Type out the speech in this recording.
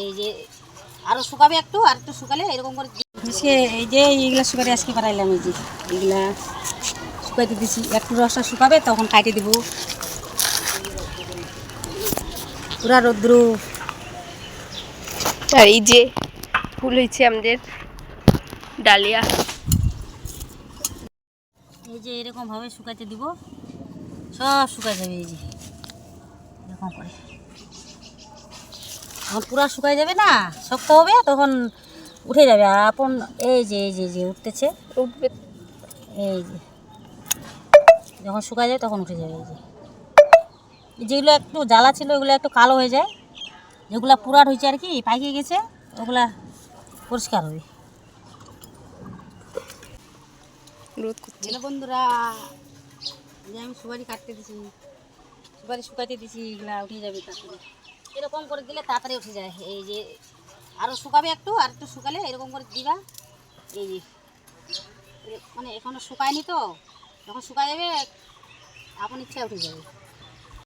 এই যে আরও শুকাবে একটু, আর একটু শুকালে এরকম করে আজকে এই যে এইগুলা শুকাতে আজকে পারাইলাম। এই যে এইগুলা শুকাইতে দিছি, একটু রসটা শুকাবে তখন কাটে দিব। পুরা রৌদ্র। আর এই যে ফুল হয়েছে আমাদের ডালিয়া, এই যে এরকম ভাবে শুকাইতে দিব, সব শুকাই যাবে। এই যে এরকম করে যখন পুরা শুকাই যাবে না, শক্ত হবে, তখন উঠে যাবে। আর আপন এই যে এই যে যে উঠতেছে, উঠবে। এই যে যখন শুকাই যায় তখন উঠে যাবে। এই যে যেগুলো একটু জ্বালা ছিল ওগুলো একটু কালো হয়ে যায়, যেগুলো পুরাট হয়েছে আর কি পাইকে গেছে ওগুলা পরিষ্কার হবে। রোদ করছে। হ্যালো বন্ধুরা, যে আমি সুপারি কাটতে দিছি, সুপারি শুকাইতে দিছি, এগুলা উঠে যাবে তাড়াতাড়ি। এরকম করে দিলে তাড়াতাড়ি উঠে যায়। এই যে আরও শুকাবে একটু, আর একটু শুকালে এরকম করে দিবা। এই যে মানে এখনও শুকায়নি তো, যখন শুকায় যাবে আপন ইচ্ছা উঠে যাবে।